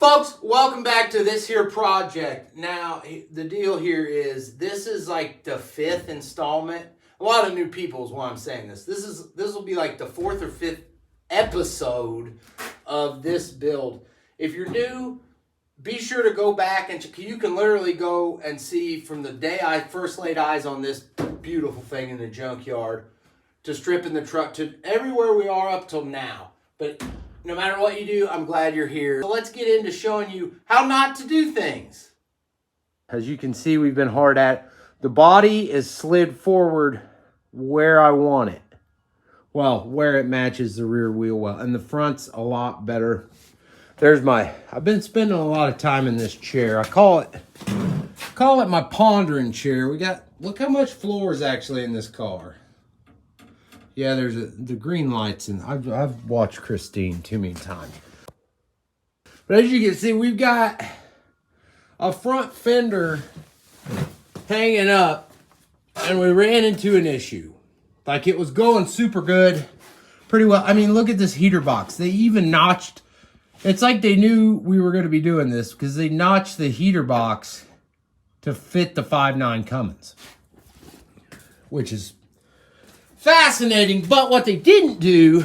Folks, welcome back to this here project. Now, the deal here is this is like the 5th installment. A lot of new people is why I'm saying this. This will be like the 4th or 5th episode of this build. If you're new, be sure to go back and you can literally go and see from the day I first laid eyes on this beautiful thing in the junkyard to stripping the truck to everywhere we are up till now. But no matter what you do, I'm glad you're here. So let's get into showing you how not to do things. As you can see, we've been hard at it. The body is slid forward where I want it. Well, where it matches the rear wheel well. And the front's a lot better. I've been spending a lot of time in this chair. I call it my pondering chair. Look how much floor is actually in this car. Yeah, there's the green lights, and I've watched Christine too many times. But as you can see, we've got a front fender hanging up, and we ran into an issue. Like, it was going super good, pretty well. I mean, look at this heater box. They even notched. It's like they knew we were going to be doing this because they notched the heater box to fit the 5.9 Cummins, which is fascinating. But what they didn't do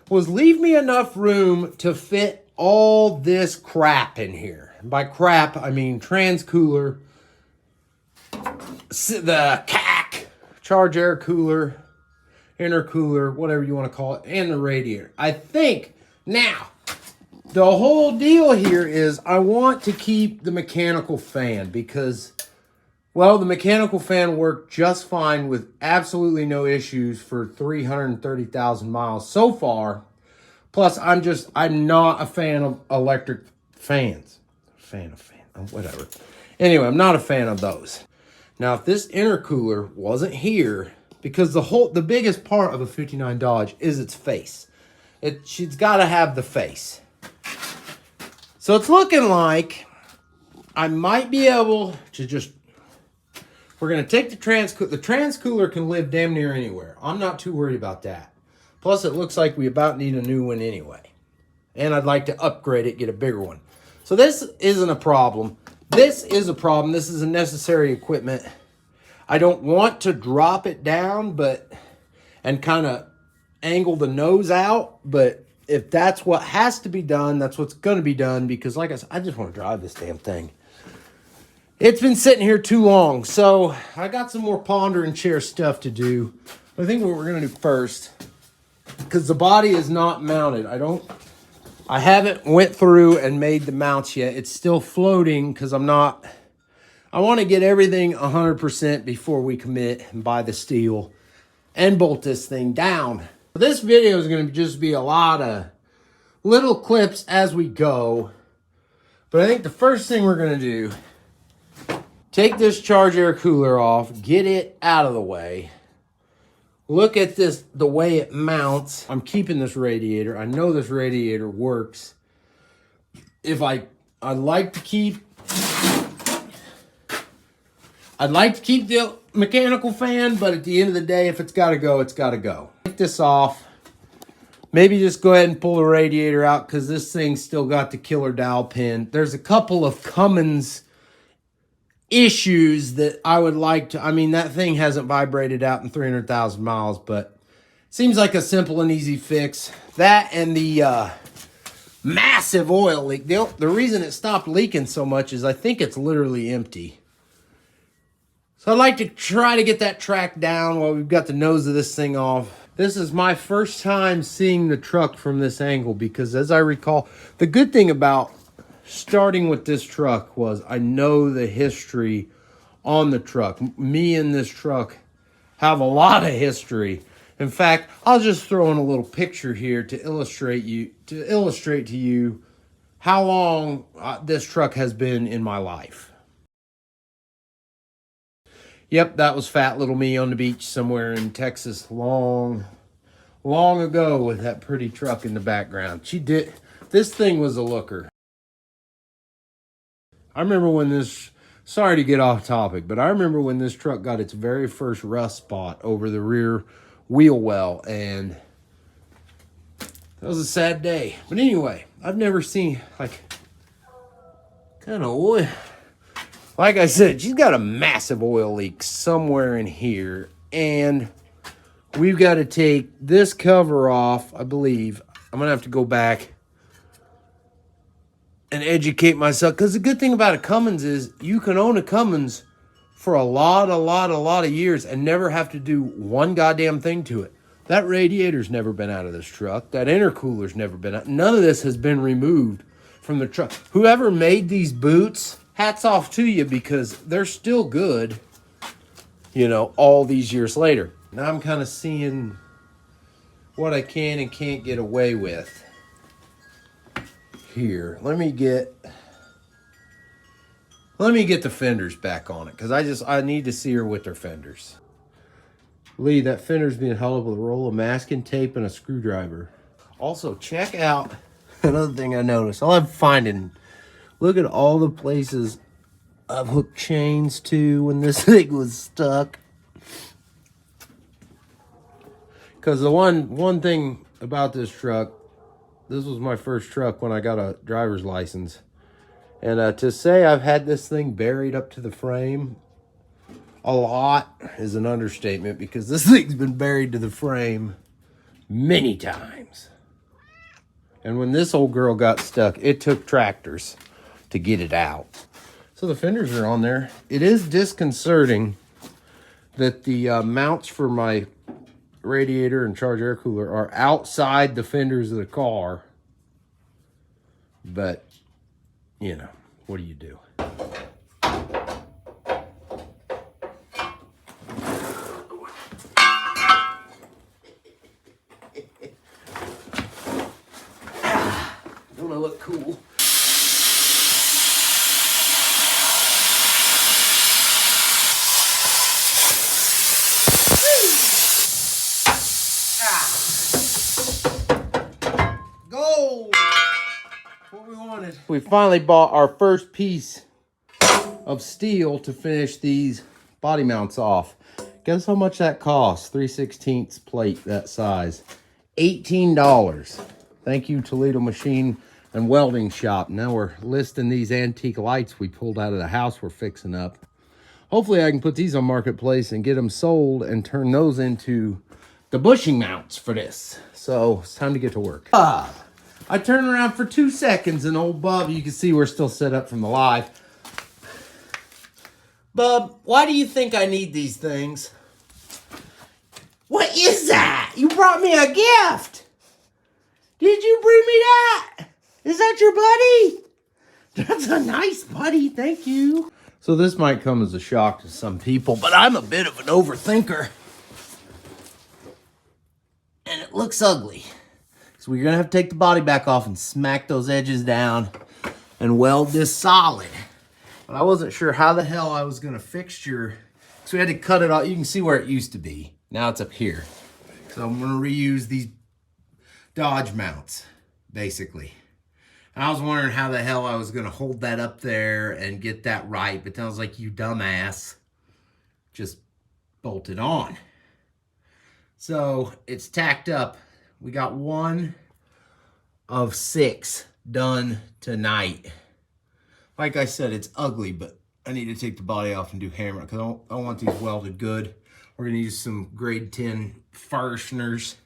was leave me enough room to fit all this crap in here. And by crap, I mean transcooler, the CAC, charge air cooler, intercooler, whatever you want to call it, and the radiator. I think now the whole deal here is I want to keep the mechanical fan because, well, the mechanical fan worked just fine with absolutely no issues for 330,000 miles so far. Plus, I'm not a fan of electric fans. Whatever. Anyway, I'm not a fan of those. Now, if this intercooler wasn't here, because the biggest part of a 59 Dodge is its face. She's got to have the face. So it's looking like I might be able to just, we're going to take the transcooler can live damn near anywhere. I'm not too worried about that. Plus, it looks like we about need a new one anyway. And I'd like to upgrade it, get a bigger one. So this isn't a problem. This is a problem. This is a necessary equipment. I don't want to drop it down and kind of angle the nose out, but if that's what has to be done, that's what's going to be done, because like I said, I just want to drive this damn thing. It's been sitting here too long, so I got some more pondering chair stuff to do. I think what we're going to do first, because the body is not mounted. I haven't went through and made the mounts yet. It's still floating because I want to get everything 100% before we commit and buy the steel and bolt this thing down. This video is going to just be a lot of little clips as we go. But I think the first thing we're going to do, take this charge air cooler off, get it out of the way. Look at this, the way it mounts. I'm keeping this radiator. I know this radiator works. I'd like to keep the mechanical fan, but at the end of the day, if it's got to go, it's got to go. Take this off. Maybe just go ahead and pull the radiator out because this thing's still got the killer dowel pin. There's a couple of Cummins issues that I would like to, that thing hasn't vibrated out in 300,000 miles, but seems like a simple and easy fix. That and the massive oil leak. The reason it stopped leaking so much is I think it's literally empty. So I'd like to try to get that tracked down while we've got the nose of this thing off. This is my first time seeing the truck from this angle because, as I recall, the good thing about starting with this truck was I know the history on the truck. Me and this truck have a lot of history. In fact, I'll just throw in a little picture here to illustrate to you how long this truck has been in my life. Yep, that was fat little me on the beach somewhere in Texas long ago with that pretty truck in the background. This thing was a looker. I remember when sorry to get off topic, but I remember when this truck got its very first rust spot over the rear wheel well, and that was a sad day. But anyway, I've never seen, kind of oil. Like I said, she's got a massive oil leak somewhere in here. And we've got to take this cover off, I believe. I'm going to have to go back and educate myself. Because the good thing about a Cummins is you can own a Cummins for a lot of years and never have to do one goddamn thing to it. That radiator's never been out of this truck. That intercooler's never been out. None of this has been removed from the truck. Whoever made these boots, hats off to you, because they're still good, you know, all these years later. Now I'm kind of seeing what I can and can't get away with here. Let me get the fenders back on it, because I need to see her with her fenders. Lee, that fender's being held up with a roll of masking tape and a screwdriver. Also, check out another thing I noticed. I love finding, look at all the places I've hooked chains to when this thing was stuck. Because the one thing about this truck, this was my first truck when I got a driver's license. And to say I've had this thing buried up to the frame a lot is an understatement, because this thing's been buried to the frame many times. And when this old girl got stuck, it took tractors to get it out. So the fenders are on there. It is disconcerting that the mounts for my radiator and charge air cooler are outside the fenders of the car. But, you know, what do you do? Don't I look cool? Gold! What we wanted. We finally bought our first piece of steel to finish these body mounts off. Guess how much that costs? 3/16 plate that size. $18. Thank you, Toledo Machine and Welding Shop. Now we're listing these antique lights we pulled out of the house we're fixing up. Hopefully I can put these on Marketplace and get them sold and turn those into the bushing mounts for this. So it's time to get to work. I turn around for 2 seconds and old Bub, you can see we're still set up from the live. Bub, why do you think I need these things? What is that? You brought me a gift. Did you bring me that? Is that your buddy? That's a nice buddy, thank you. So this might come as a shock to some people, but I'm a bit of an overthinker. And it looks ugly. So we're gonna have to take the body back off and smack those edges down and weld this solid. But I wasn't sure how the hell I was gonna fixture. So we had to cut it off. You can see where it used to be. Now it's up here. So I'm gonna reuse these Dodge mounts, basically. And I was wondering how the hell I was gonna hold that up there and get that right, but then I was like, you dumbass, just bolt it on. So it's tacked up. We got 1 of 6 done tonight. Like I said, it's ugly, but I need to take the body off and do hammer, because I don't want these welded good. We're gonna use some grade 10 fasteners.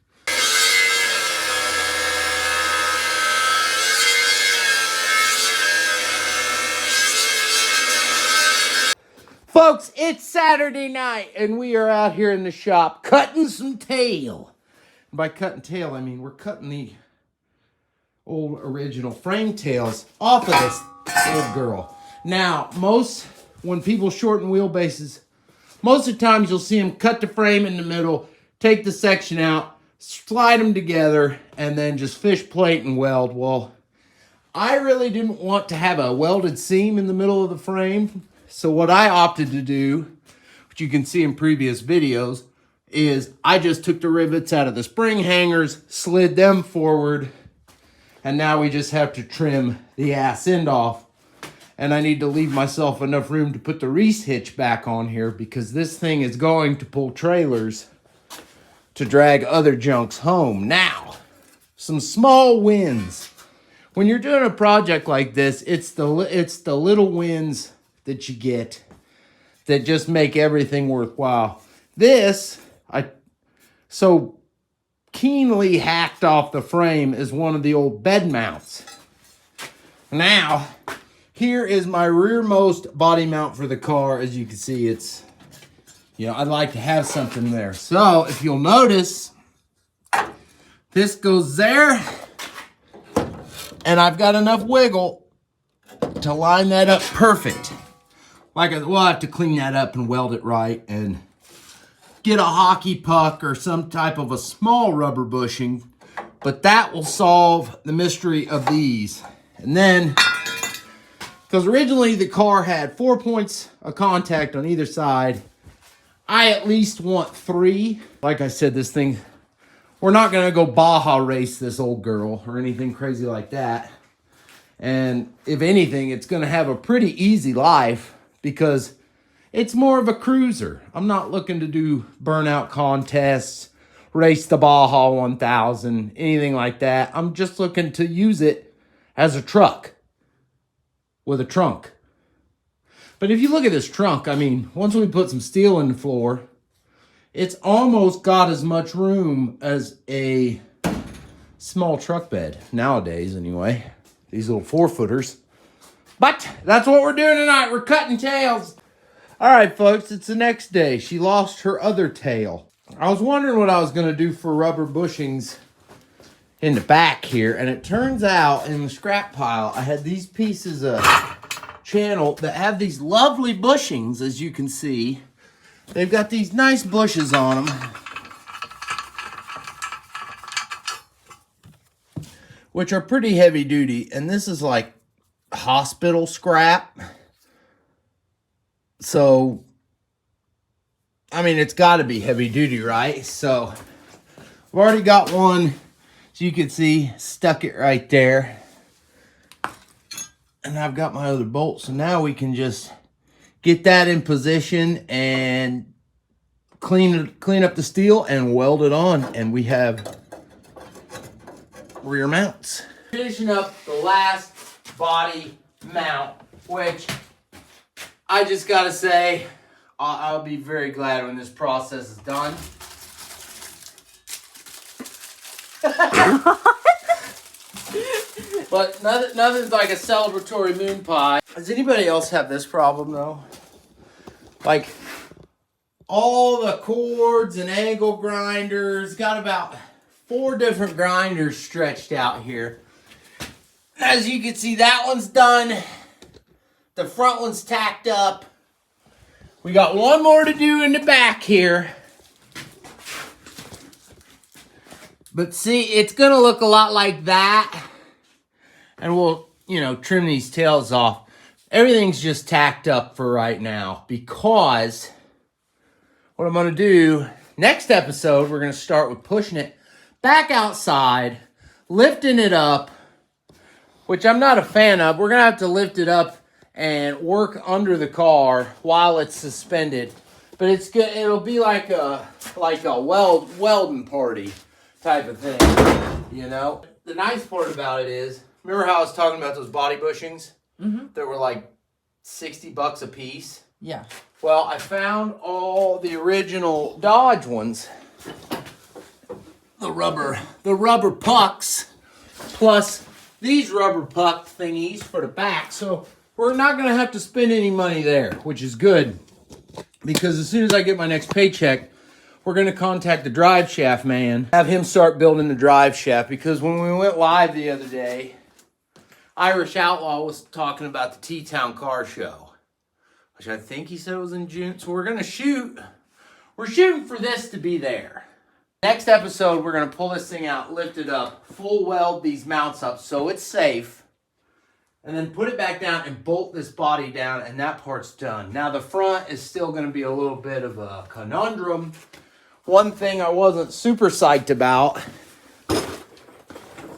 Folks, it's Saturday night, and we are out here in the shop cutting some tail. And by cutting tail, I mean we're cutting the old original frame tails off of this old girl. Now, when people shorten wheelbases, most of the times you'll see them cut the frame in the middle, take the section out, slide them together, and then just fish plate and weld. Well, I really didn't want to have a welded seam in the middle of the frame. So what I opted to do, which you can see in previous videos, is I just took the rivets out of the spring hangers, slid them forward, and now we just have to trim the ass end off. And I need to leave myself enough room to put the Reese hitch back on here, because this thing is going to pull trailers to drag other junks home. Now, some small wins. when you're doing a project like this, it's the little wins that you get that just make everything worthwhile. This, I so keenly hacked off the frame, is one of the old bed mounts. Now, here is my rearmost body mount for the car. As you can see, it's, you know, I'd like to have something there. So, if you'll notice, this goes there, and I've got enough wiggle to line that up perfect. We'll have to clean that up and weld it right and get a hockey puck or some type of a small rubber bushing, but that will solve the mystery of these. And then, because originally the car had 4 points of contact on either side, I at least want 3. Like I said, this thing, we're not going to go Baja race this old girl or anything crazy like that. And if anything, it's going to have a pretty easy life because it's more of a cruiser. I'm not looking to do burnout contests, race the Baja 1000, anything like that. I'm just looking to use it as a truck with a trunk. But if you look at this trunk, I mean, once we put some steel in the floor, it's almost got as much room as a small truck bed nowadays anyway. These little 4-footers. But that's what we're doing tonight. We're cutting tails. All right, folks, it's the next day. She lost her other tail. I was wondering what I was going to do for rubber bushings in the back here, and it turns out in the scrap pile, I had these pieces of channel that have these lovely bushings, as you can see. They've got these nice bushes on them, which are pretty heavy duty, and this is like hospital scrap. So, I mean, it's got to be heavy duty, right? So, I've already got one, as you can see, stuck it right there. And I've got my other bolt. So now we can just get that in position and clean up the steel and weld it on. And we have rear mounts. Finishing up the last body mount, which I just gotta say, I'll be very glad when this process is done. But nothing's like a celebratory moon pie. Does anybody else have this problem though? Like all the cords and angle grinders, got about 4 different grinders stretched out here. As you can see, that one's done. The front one's tacked up. We got one more to do in the back here. But see, it's gonna look a lot like that. And we'll, you know, trim these tails off. Everything's just tacked up for right now because what I'm gonna do, next episode, we're gonna start with pushing it back outside, lifting it up, which I'm not a fan of. We're gonna have to lift it up and work under the car while it's suspended. But it's good. It'll be like a welding party type of thing, you know? The nice part about it is, remember how I was talking about those body bushings? Mm-hmm. That were like $60 a piece? Yeah. Well, I found all the original Dodge ones. The rubber pucks, plus these rubber puck thingies for the back. So we're not going to have to spend any money there, which is good. Because as soon as I get my next paycheck, we're going to contact the drive shaft man, have him start building the drive shaft. Because when we went live the other day, Irish Outlaw was talking about the T-Town car show, which I think he said was in June. So we're shooting for this to be there. Next episode, we're going to pull this thing out, lift it up, full weld these mounts up so it's safe, and then put it back down and bolt this body down, and that part's done. Now the front is still going to be a little bit of a conundrum. One thing I wasn't super psyched about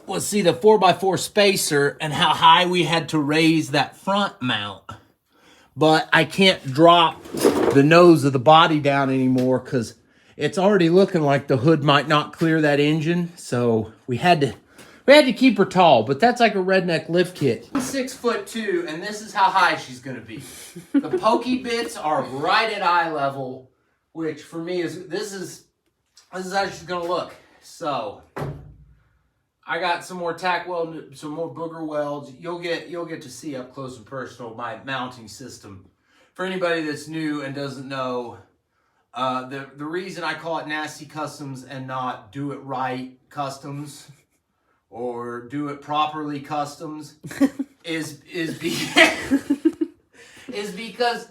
was, see, the 4x4 spacer and how high we had to raise that front mount. But I can't drop the nose of the body down anymore because it's already looking like the hood might not clear that engine. So we had to We had to keep her tall, but that's like a redneck lift kit. I'm 6'2", and this is how high she's gonna be. The pokey bits are right at eye level, which for me is this is how she's gonna look. So I got some more tack weld, some more booger welds. You'll get to see up close and personal my mounting system. For anybody that's new and doesn't know, the reason I call it Nasty Customs and not Do It Right Customs or Do It Properly Customs is because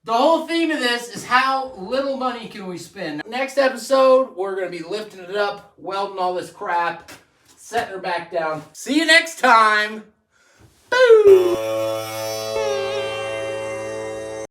the whole theme of this is how little money can we spend. Next episode, we're going to be lifting it up, welding all this crap, setting her back down. See you next time. Boo!